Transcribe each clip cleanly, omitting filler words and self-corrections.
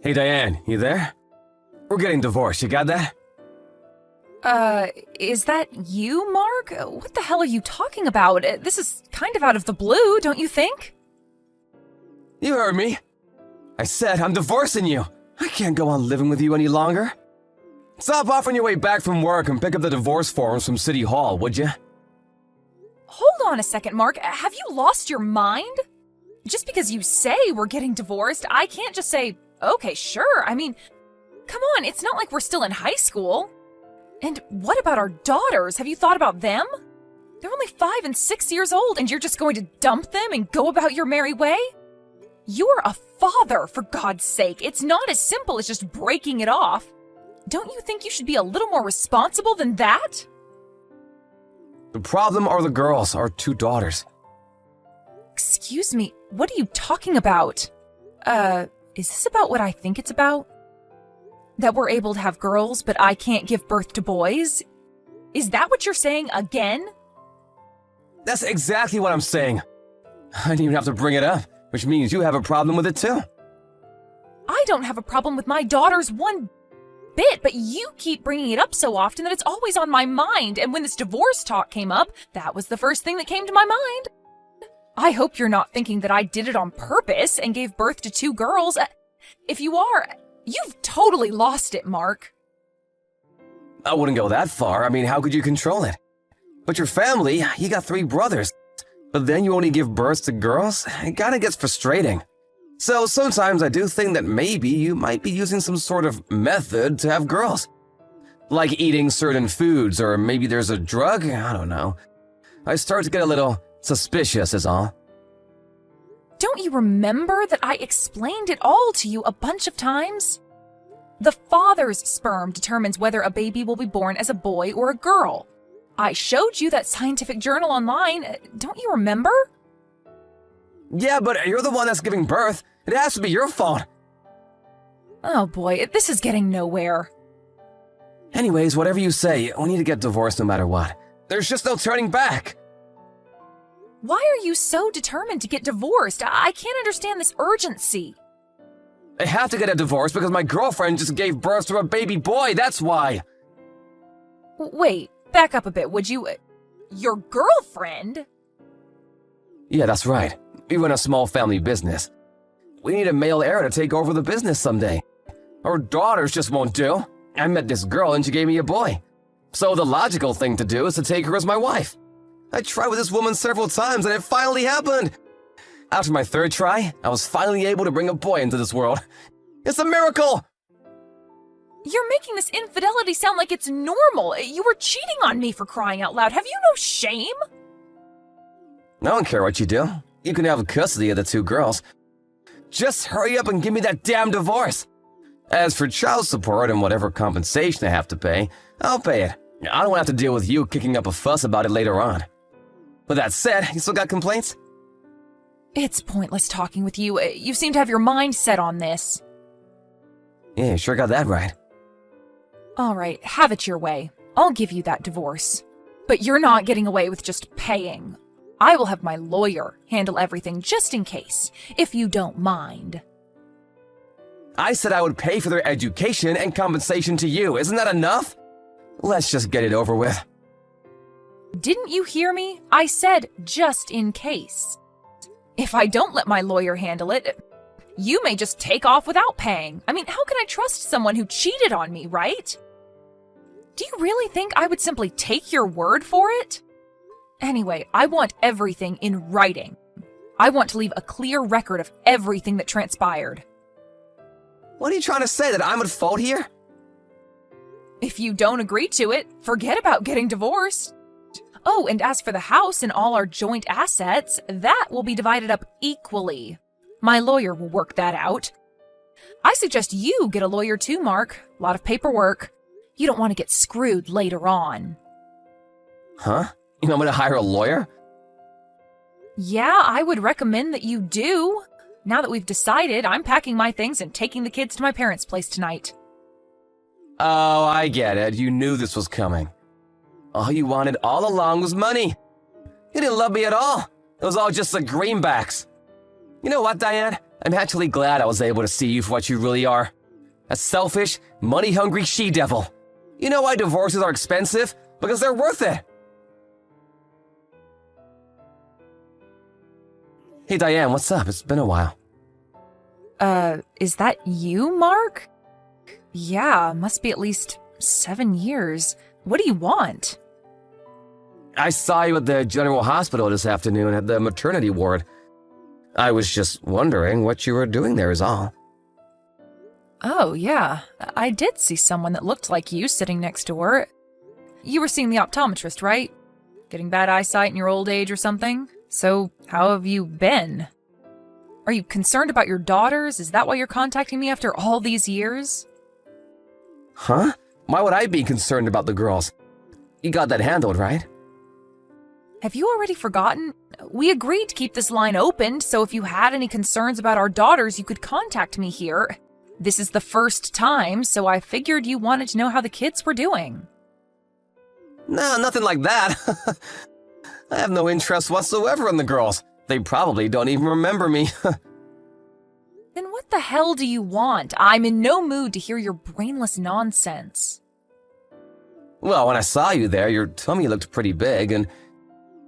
Hey Diane, you there? We're getting divorced, you got that? Is that you, Mark? What the hell are you talking about? This is kind of out of the blue, don't you think? You heard me. I said I'm divorcing you. I can't go on living with you any longer. Stop off on your way back from work and pick up the divorce forms from City Hall, would you? Hold on a second, Mark. Have you lost your mind? Just because you say we're getting divorced, I can't just say, okay, sure. I mean, come on, it's not like we're still in high school. And what about our daughters? Have you thought about them? They're only 5 and 6 years old, and you're just going to dump them and go about your merry way? You're a father, for God's sake. It's not as simple as just breaking it off. Don't you think you should be a little more responsible than that? The problem are the girls, our 2 daughters. Excuse me, what are you talking about? Is this about what I think it's about? That we're able to have girls, but I can't give birth to boys? Is that what you're saying again? That's exactly what I'm saying. I didn't even have to bring it up, which means you have a problem with it too. I don't have a problem with my daughters one bit, but you keep bringing it up so often that it's always on my mind, and when this divorce talk came up, that was the first thing that came to my mind. I hope you're not thinking that I did it on purpose and gave birth to 2 girls. If you are, you've totally lost it, Mark. I wouldn't go that far. I mean, how could you control it? But your family, you got 3 brothers. But then you only give birth to girls? It kinda gets frustrating. So sometimes I do think that maybe you might be using some sort of method to have girls. Like eating certain foods, or maybe there's a drug? I don't know. I start to get a little suspicious is all. Don't you remember that I explained it all to you a bunch of times? The father's sperm determines whether a baby will be born as a boy or a girl. I showed you that scientific journal online. Don't you remember? Yeah, but you're the one that's giving birth. It has to be your fault. Oh boy, this is getting nowhere. Anyways, whatever you say, we need to get divorced no matter what. There's just no turning back. Why are you so determined to get divorced? I can't understand this urgency. I have to get a divorce because my girlfriend just gave birth to a baby boy, that's why. Wait, back up a bit, would you? Your girlfriend? Yeah, that's right. We run a small family business. We need a male heir to take over the business someday. Our daughters just won't do. I met this girl and she gave me a boy. So the logical thing to do is to take her as my wife. I tried with this woman several times and it finally happened. After my 3rd try, I was finally able to bring a boy into this world. It's a miracle! You're making this infidelity sound like it's normal. You were cheating on me, for crying out loud. Have you no shame? I don't care what you do. You can have custody of the 2 girls. Just hurry up and give me that damn divorce. As for child support and whatever compensation I have to pay, I'll pay it. I don't have to deal with you kicking up a fuss about it later on. With that said, you still got complaints? It's pointless talking with you. You seem to have your mind set on this. Yeah, you sure got that right. All right, have it your way. I'll give you that divorce. But you're not getting away with just paying. I will have my lawyer handle everything just in case, if you don't mind. I said I would pay for their education and compensation to you. Isn't that enough? Let's just get it over with. Didn't you hear me? I said just in case. If I don't let my lawyer handle it, you may just take off without paying. I mean, how can I trust someone who cheated on me, right? Do you really think I would simply take your word for it? Anyway, I want everything in writing. I want to leave a clear record of everything that transpired. What are you trying to say, that I'm at fault here? If you don't agree to it, forget about getting divorced. Oh, and as for the house and all our joint assets, that will be divided up equally. My lawyer will work that out. I suggest you get a lawyer too, Mark. A lot of paperwork. You don't want to get screwed later on. Huh? You want me to hire a lawyer? Yeah, I would recommend that you do. Now that we've decided, I'm packing my things and taking the kids to my parents' place tonight. Oh, I get it. You knew this was coming. All you wanted all along was money. You didn't love me at all. It was all just the greenbacks. You know what, Diane? I'm actually glad I was able to see you for what you really are. A selfish, money-hungry she-devil. You know why divorces are expensive? Because they're worth it. Hey Diane, what's up? It's been a while. Is that you, Mark? Yeah, must be at least 7 years. What do you want? I saw you at the General Hospital this afternoon at the maternity ward. I was just wondering what you were doing there is all. Oh, yeah. I did see someone that looked like you sitting next door. You were seeing the optometrist, right? Getting bad eyesight in your old age or something? So, how have you been? Are you concerned about your daughters? Is that why you're contacting me after all these years? Huh? Why would I be concerned about the girls? You got that handled, right? Have you already forgotten? We agreed to keep this line open, so if you had any concerns about our daughters, you could contact me here. This is the first time, so I figured you wanted to know how the kids were doing. No, nothing like that. I have no interest whatsoever in the girls. They probably don't even remember me. Then what the hell do you want? I'm in no mood to hear your brainless nonsense. Well, when I saw you there, your tummy looked pretty big, and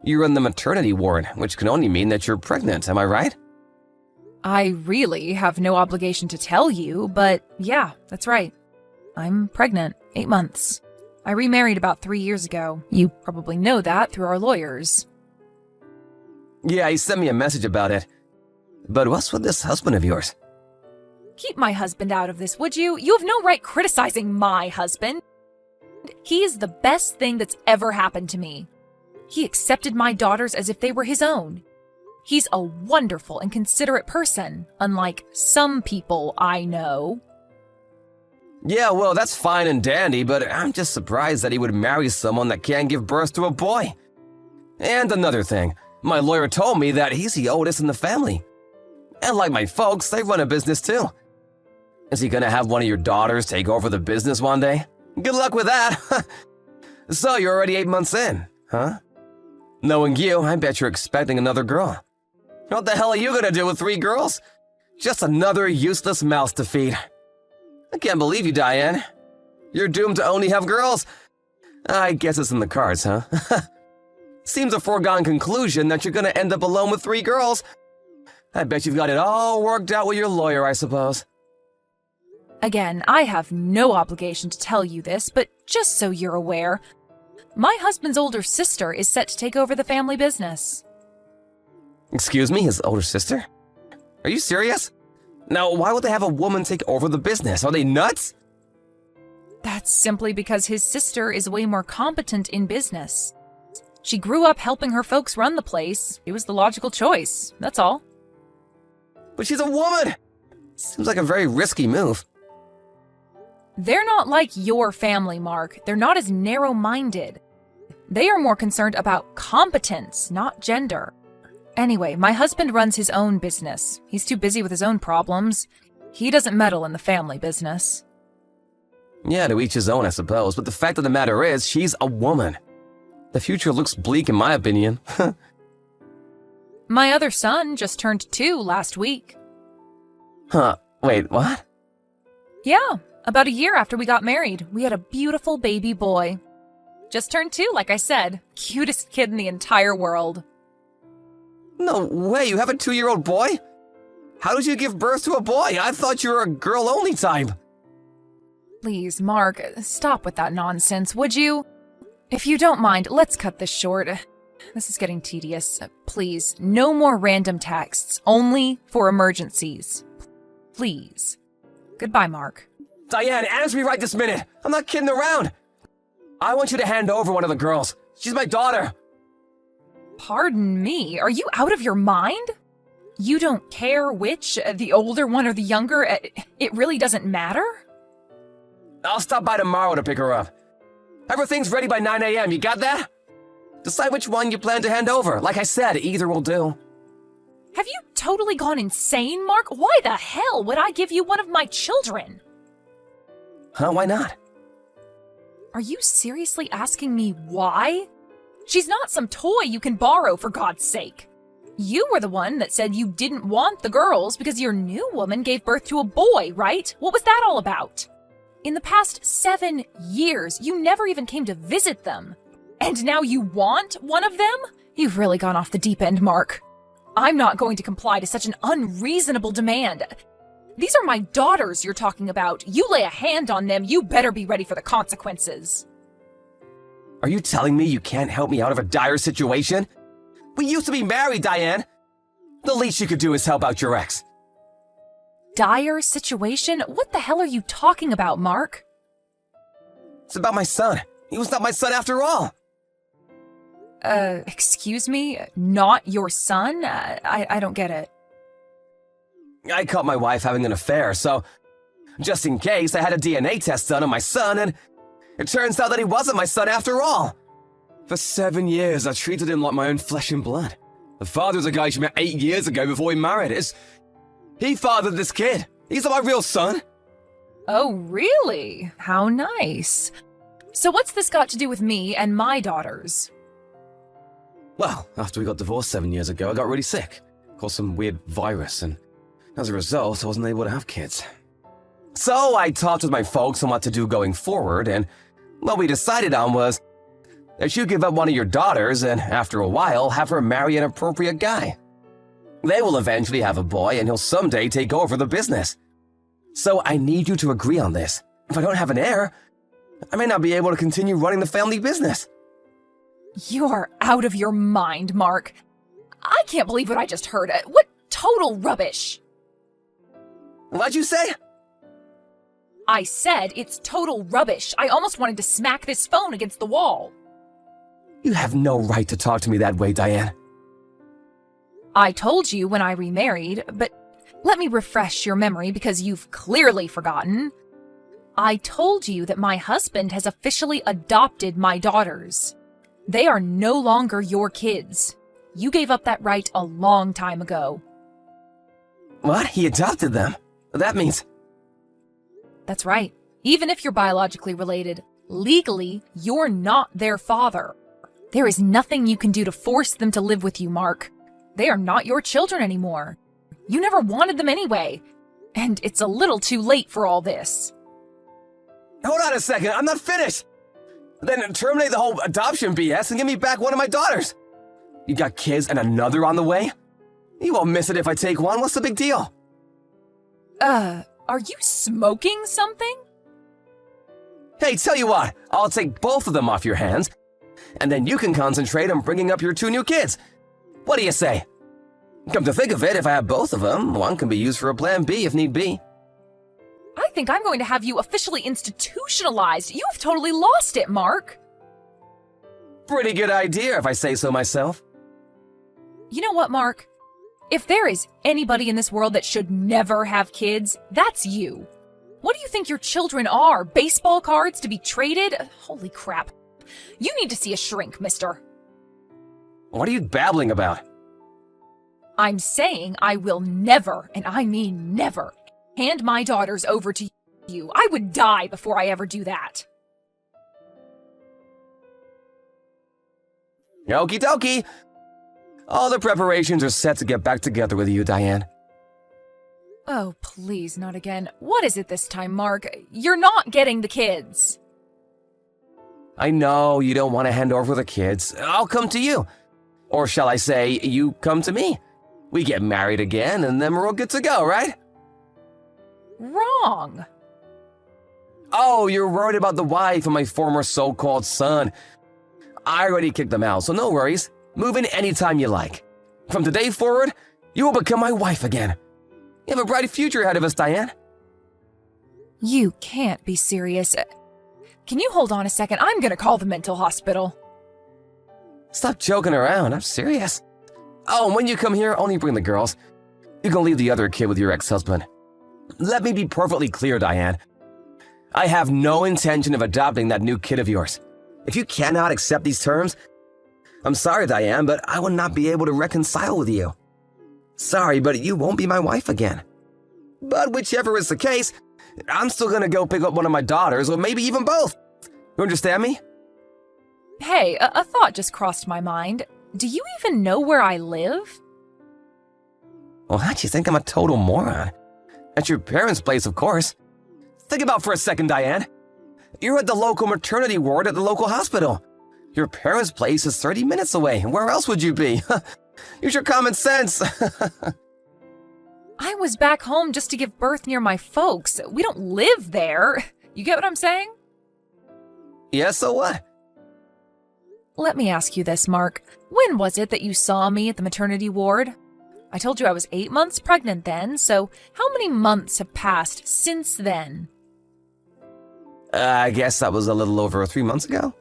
you're in the maternity ward, which can only mean that you're pregnant, am I right? I really have no obligation to tell you, but yeah, that's right. I'm pregnant, 8 months. I remarried about 3 years ago. You probably know that through our lawyers. Yeah, he sent me a message about it. But what's with this husband of yours? Keep my husband out of this, would you? You have no right criticizing my husband. He is the best thing that's ever happened to me. He accepted my daughters as if they were his own. He's a wonderful and considerate person, unlike some people I know. Yeah, well, that's fine and dandy, but I'm just surprised that he would marry someone that can't give birth to a boy. And another thing, my lawyer told me that he's the oldest in the family. And like my folks, they run a business too. Is he gonna have one of your daughters take over the business one day? Good luck with that. So you're already 8 months in, huh? Knowing you, I bet you're expecting another girl. What the hell are you gonna do with 3 girls? Just another useless mouse to feed. I can't believe you, Diane. You're doomed to only have girls. I guess it's in the cards, huh? Seems a foregone conclusion that you're gonna end up alone with 3 girls. I bet you've got it all worked out with your lawyer, I suppose. Again, I have no obligation to tell you this, but just so you're aware, my husband's older sister is set to take over the family business. Excuse me, his older sister? Are you serious? Now, why would they have a woman take over the business? Are they nuts? That's simply because his sister is way more competent in business. She grew up helping her folks run the place. It was the logical choice, that's all. But she's a woman! Seems like a very risky move. They're not like your family, Mark. They're not as narrow-minded. They are more concerned about competence, not gender. Anyway, my husband runs his own business. He's too busy with his own problems. He doesn't meddle in the family business. Yeah, to each his own, I suppose, but the fact of the matter is, she's a woman. The future looks bleak in my opinion. My other son just turned 2 last week. Huh, wait, what? Yeah, about a year after we got married, we had a beautiful baby boy. Just turned 2, like I said. Cutest kid in the entire world. No way, you have a 2-year-old boy? How did you give birth to a boy? I thought you were a girl-only type. Please, Mark, stop with that nonsense, would you? If you don't mind, let's cut this short. This is getting tedious. Please, no more random texts, only for emergencies. Please. Goodbye, Mark. Diane, answer me right this minute. I'm not kidding around. I want you to hand over one of the girls. She's my daughter. Pardon me, are you out of your mind? You don't care which, the older one or the younger? It really doesn't matter? I'll stop by tomorrow to pick her up. Everything's ready by 9 a.m., you got that? Decide which one you plan to hand over. Like I said, either will do. Have you totally gone insane, Mark? Why the hell would I give you one of my children? Huh, why not? Are you seriously asking me why? She's not some toy you can borrow, for God's sake. You were the one that said you didn't want the girls because your new woman gave birth to a boy, right? What was that all about? In the past 7 years, you never even came to visit them. And now you want one of them? You've really gone off the deep end, Mark. I'm not going to comply to such an unreasonable demand. These are my daughters you're talking about. You lay a hand on them, you better be ready for the consequences. Are you telling me you can't help me out of a dire situation? We used to be married, Diane. The least you could do is help out your ex. Dire situation? What the hell are you talking about, Mark? It's about my son. He was not my son after all. Excuse me? Not your son? I don't get it. I caught my wife having an affair, so just in case, I had a DNA test done on my son, and it turns out that he wasn't my son after all. For 7 years, I treated him like my own flesh and blood. The father's a guy she met 8 years ago before he married. He fathered this kid. He's not my real son. Oh, really? How nice. So what's this got to do with me and my daughters? Well, after we got divorced 7 years ago, I got really sick. Caught some weird virus, and as a result, I wasn't able to have kids. So I talked with my folks on what to do going forward, and what we decided on was that you give up one of your daughters and, after a while, have her marry an appropriate guy. They will eventually have a boy, and he'll someday take over the business. So I need you to agree on this. If I don't have an heir, I may not be able to continue running the family business. You're out of your mind, Mark. I can't believe what I just heard. What total rubbish. What'd you say? I said it's total rubbish. I almost wanted to smack this phone against the wall. You have no right to talk to me that way, Diane. I told you when I remarried, but let me refresh your memory because you've clearly forgotten. I told you that my husband has officially adopted my daughters. They are no longer your kids. You gave up that right a long time ago. What? He adopted them? That means... That's right. Even if you're biologically related, legally, you're not their father. There is nothing you can do to force them to live with you, Mark. They are not your children anymore. You never wanted them anyway. And it's a little too late for all this. Hold on a second, I'm not finished! Then terminate the whole adoption BS and give me back one of my daughters. You got kids and another on the way? You won't miss it if I take one, what's the big deal? Are you smoking something? Hey, tell you what, I'll take both of them off your hands, and then you can concentrate on bringing up your 2 new kids. What do you say? Come to think of it, if I have both of them, one can be used for a plan B if need be. I think I'm going to have you officially institutionalized. You have totally lost it, Mark. Pretty good idea, if I say so myself. You know what, Mark? If there is anybody in this world that should never have kids, that's you. What do you think your children are? Baseball cards to be traded? Holy crap. You need to see a shrink, mister. What are you babbling about? I'm saying I will never, and I mean never, hand my daughters over to you. I would die before I ever do that. Okie dokie. All the preparations are set to get back together with you, Diane. Oh, please, not again. What is it this time, Mark? You're not getting the kids. I know you don't want to hand over the kids. I'll come to you. Or shall I say, you come to me. We get married again, and then we're all good to go, right? Wrong. Oh, you're worried about the wife of my former so-called son. I already kicked them out, so no worries. Move in anytime you like. From today forward, you will become my wife again. You have a bright future ahead of us, Diane. You can't be serious. Can you hold on a second? I'm gonna call the mental hospital. Stop joking around, I'm serious. Oh, and when you come here, only bring the girls. You can leave the other kid with your ex-husband. Let me be perfectly clear, Diane. I have no intention of adopting that new kid of yours. If you cannot accept these terms, I'm sorry, Diane, but I will not be able to reconcile with you. Sorry, but you won't be my wife again. But whichever is the case, I'm still gonna go pick up one of my daughters, or maybe even both. You understand me? Hey, a thought just crossed my mind. Do you even know where I live? What? You think I'm a total moron? At your parents' place, of course. Think about for a second, Diane. You're at the local maternity ward at the local hospital. Your parents' place is 30 minutes away. Where else would you be? Use your common sense. I was back home just to give birth near my folks. We don't live there. You get what I'm saying? Yeah, so what? Let me ask you this, Mark. When was it that you saw me at the maternity ward? I told you I was 8 months pregnant then, so how many months have passed since then? I guess that was a little over 3 months ago.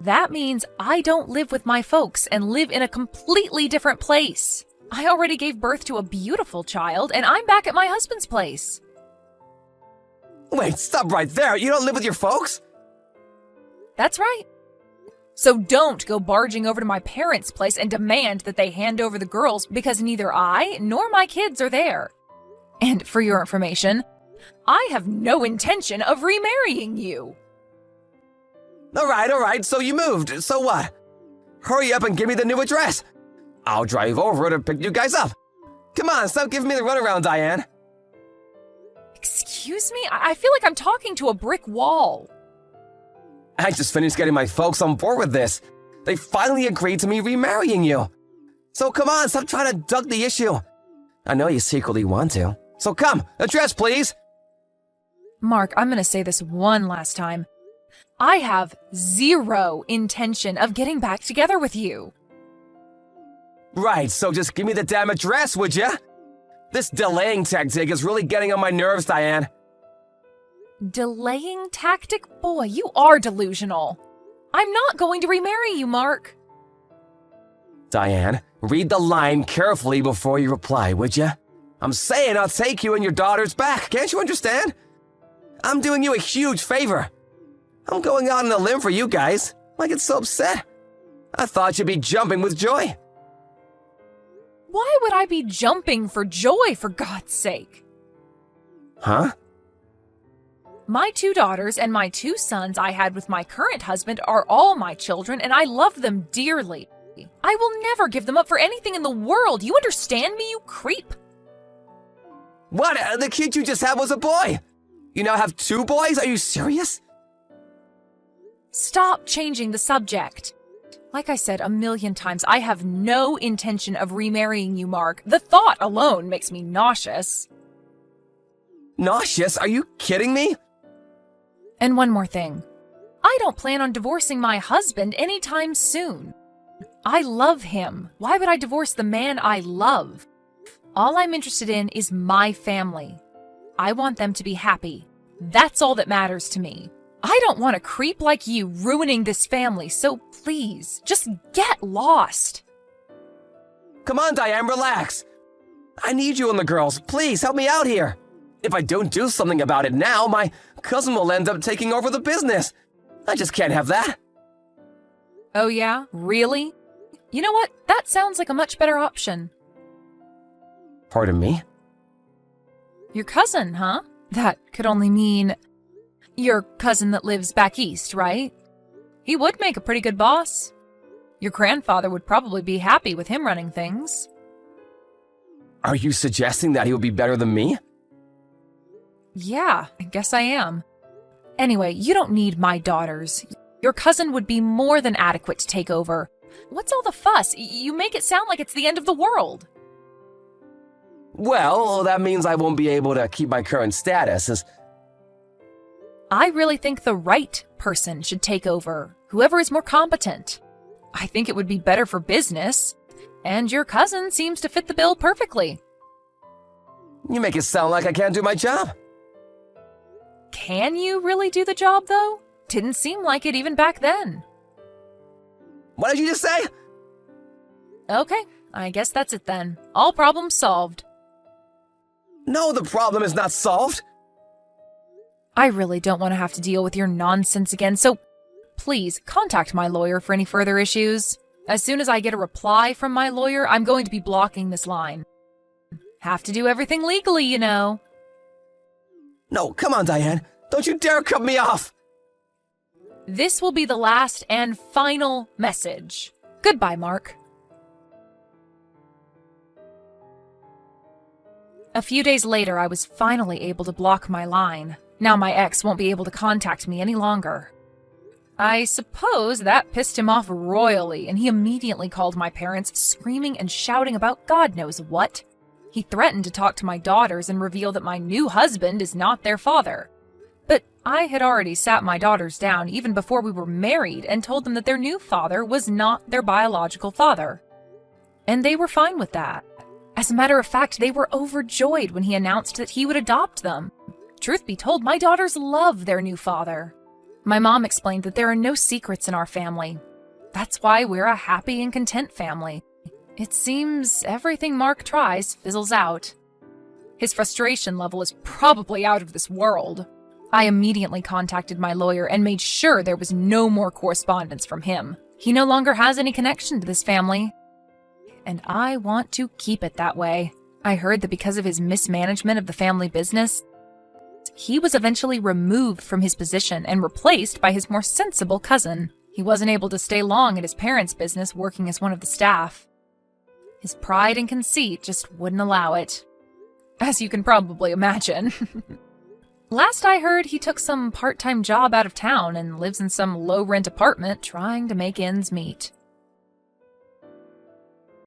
That means I don't live with my folks and live in a completely different place. I already gave birth to a beautiful child, and I'm back at my husband's place. Wait, stop right there. You don't live with your folks? That's right. So don't go barging over to my parents' place and demand that they hand over the girls because neither I nor my kids are there. And for your information, I have no intention of remarrying you. All right, so you moved. So what? Hurry up and give me the new address. I'll drive over to pick you guys up. Come on, stop giving me the runaround, Diane. Excuse me? I feel like I'm talking to a brick wall. I just finished getting my folks on board with this. They finally agreed to me remarrying you. So come on, stop trying to duck the issue. I know you secretly want to. So come, address, please. Mark, I'm going to say this one last time. I have zero intention of getting back together with you. Right, so just give me the damn address, would ya? This delaying tactic is really getting on my nerves, Diane. Delaying tactic? Boy, you are delusional. I'm not going to remarry you, Mark. Diane, read the line carefully before you reply, would ya? I'm saying I'll take you and your daughters back, can't you understand? I'm doing you a huge favor. I'm going out on a limb for you guys. I get so upset. I thought you'd be jumping with joy. Why would I be jumping for joy, for God's sake? Huh? My 2 daughters and my 2 sons I had with my current husband are all my children, and I love them dearly. I will never give them up for anything in the world. You understand me, you creep? What? The kid you just had was a boy. You now have 2 boys? Are you serious? Stop changing the subject. Like I said a million times, I have no intention of remarrying you, Mark. The thought alone makes me nauseous. Nauseous? Are you kidding me? And one more thing. I don't plan on divorcing my husband anytime soon. I love him. Why would I divorce the man I love? All I'm interested in is my family. I want them to be happy. That's all that matters to me. I don't want a creep like you ruining this family, so please, just get lost. Come on, Diane, relax. I need you and the girls. Please, help me out here. If I don't do something about it now, my cousin will end up taking over the business. I just can't have that. Oh yeah? Really? You know what? That sounds like a much better option. Pardon me? Your cousin, huh? That could only mean your cousin that lives back east, right? He would make a pretty good boss. Your grandfather would probably be happy with him running things. Are you suggesting that he would be better than me? Yeah, I guess I am. Anyway, you don't need my daughters. Your cousin would be more than adequate to take over. What's all the fuss? You make it sound like it's the end of the world. Well, that means I won't be able to keep my current status. I really think the right person should take over, whoever is more competent. I think it would be better for business, and your cousin seems to fit the bill perfectly. You make it sound like I can't do my job. Can you really do the job, though? Didn't seem like it even back then. What did you just say? Okay, I guess that's it then. All problems solved. No, the problem is not solved. I really don't want to have to deal with your nonsense again, so please contact my lawyer for any further issues. As soon as I get a reply from my lawyer, I'm going to be blocking this line. Have to do everything legally, you know. No, come on, Diane. Don't you dare cut me off. This will be the last and final message. Goodbye, Mark. A few days later, I was finally able to block my line. Now my ex won't be able to contact me any longer. I suppose that pissed him off royally, and he immediately called my parents, screaming and shouting about God knows what. He threatened to talk to my daughters and reveal that my new husband is not their father. But I had already sat my daughters down even before we were married and told them that their new father was not their biological father. And they were fine with that. As a matter of fact, they were overjoyed when he announced that he would adopt them. Truth be told, my daughters love their new father. My mom explained that there are no secrets in our family. That's why we're a happy and content family. It seems everything Mark tries fizzles out. His frustration level is probably out of this world. I immediately contacted my lawyer and made sure there was no more correspondence from him. He no longer has any connection to this family. And I want to keep it that way. I heard that because of his mismanagement of the family business, he was eventually removed from his position and replaced by his more sensible cousin. He wasn't able to stay long at his parents' business working as one of the staff. His pride and conceit just wouldn't allow it. As you can probably imagine. Last I heard, he took some part-time job out of town and lives in some low-rent apartment trying to make ends meet.